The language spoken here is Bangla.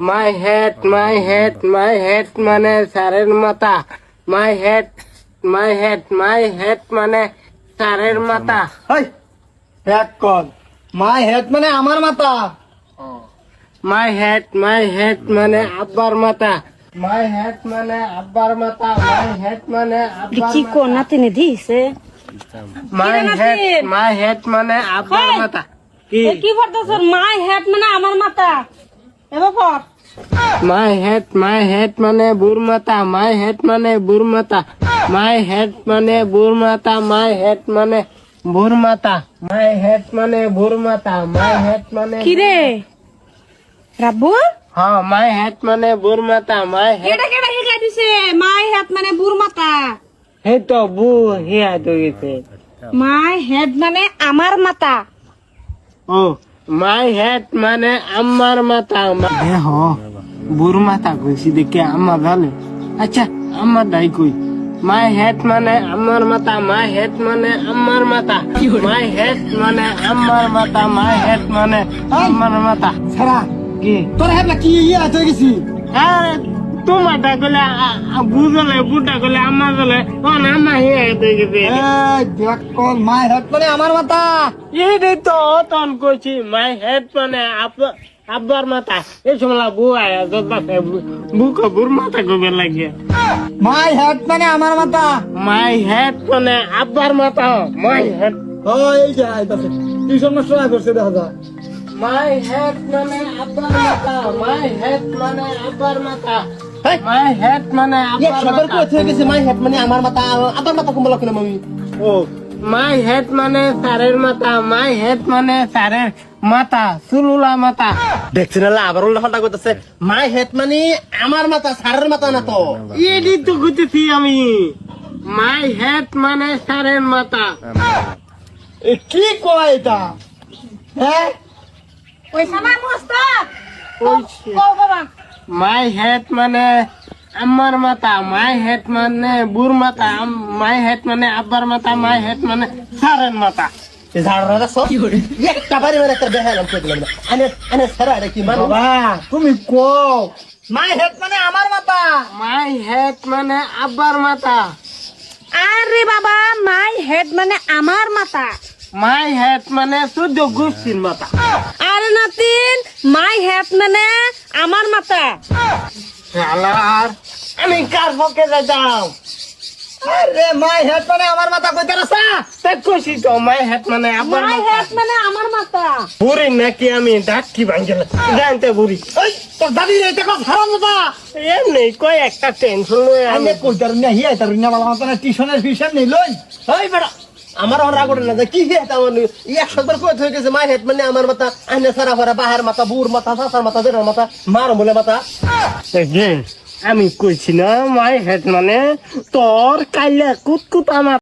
My head মানে স্যারের মাথা। My head মানে স্যারের মাথা। হেই এক কল মাই হেড মানে আমার মাথা। My head মানে আব্বার মাথা। My head মানে আব্বার মাথা। My head মানে আব্বার কি মাথা। কোনা তিনি দিছে My head মানে আব্বার হেই! মাথা। কি? কি করতেছ মাই হেড মানে আমার মাথা এবার পর My head মানে বুর মাথা। My head মানে বুর মাথা। My head মানে বুর মাথা। My head মানে বুর মাথা। My head মানে বুর মাথা। My head মানে কি রে রাব্বু হ্যাঁ my head মানে বুর মাথা। My head কেডা কেডা শিখাই দিছে মাই হেড মানে বুর মাথা এই তো বু হিয়া তো গেছে। মাই হেড মানে আমার মাথা ও my head মানে আমার মাথা। দেহ বুর মাথা কইছি দেখে আম্মা ভালো। আচ্ছা আম্মা দাই কই my head মানে আমার মাথা। My head মানে আমার মাথা। My head মানে আমার মাথা। My head মানে আমার মাথা। ছাড়া কি তোর হেড না কি ইয়ে হয়ে গেছি। আরে তোমারটা গলে বুঝলে বুটা গলে আমার গলে ও না আম্মা হিয়া তো গেছে। এই দেখ কল মাই হেড মানে আমার মাথা। এই তো তখন কইছি my head মানে আব্বার মাথা। এই সময় বউ আয়া বুক বুর মাথা গোবে লাগিয়ে মাই হেড মানে আমার মাথা। my head মানে আব্বার মাথা। my head ও এই যে আইতাছে টিউশন মাস্টার করছে দেখা যায়। my head মানে আব্বার মাথা। my head মানে আব্বার মাথা। হেই! my head মানে এক আব্বার সবার মাথা। কই হয়ে গেছে মাই হেড মানে আমার মাথা আবার মাথা কমলা কেন মামি। ও my head মানে স্যারের মাথা। my head মানে স্যারের মাথা চুলুলা মাথা। দেখছেন না আবার উল্টা পাল্টা করতেছে মাই হেড মানে আমার মাথা সারের মাথা না তো। এডি তো কইতেছি আমি my head মানে স্যারের মাথা। এ কি কয় এটা হ্যাঁ ওই সামা মস্ত কইছে। কও বাবা my head মানে আমার মাথা। my head মানে বুর মাথা। my head মানে আব্বার মাথা। my head মানে স্যারের মাথা। ঝাড়া সব একটা বাড়ি মানে একটা বেহালাম করে দিলাম আনে আনে সারা এটা কি মানো বাবা তুমি কও মাই হেড মানে আমার মাথা। my head মানে আব্বার মাথা। আরে বাবা মাই হেড মানে আমার মাথা my head মানে 14 গোষ্ঠীর মাথা। আরে নাতিন মাই হেড মানে আমার মাথা শালার আমি কার পক্ষে যাইতাম? আরে মাই হেড মানে আমার মাথা কইতে রাসা তা কইছি তো my head মানে আব্বার মাই মাথা। হেড মানে আমার মাথা বুড়ি নাকি আমি ডাকি ভাঙ্গেল জানতে বুড়ি ওই তোর দাদি এটা কো হারাম না এমনি কয় একটা টেনশন লই আমি আমি কই তার না হিয়া তার না বালা মাথা টিউশনের ফিশন নেই লই ওই বেটা আমার আর রাগ না কি হে তা মানে এক সবার কই হয়ে গেছে মাই হেড মানে আমার মাথা আনে সারা ভরা বাহার মাথা বুর মাথা সাসার মাথা দেড় মাথা মার বলে মাথা আমি কইছি না my head মানে তোর কাইলে কুতকুত আমার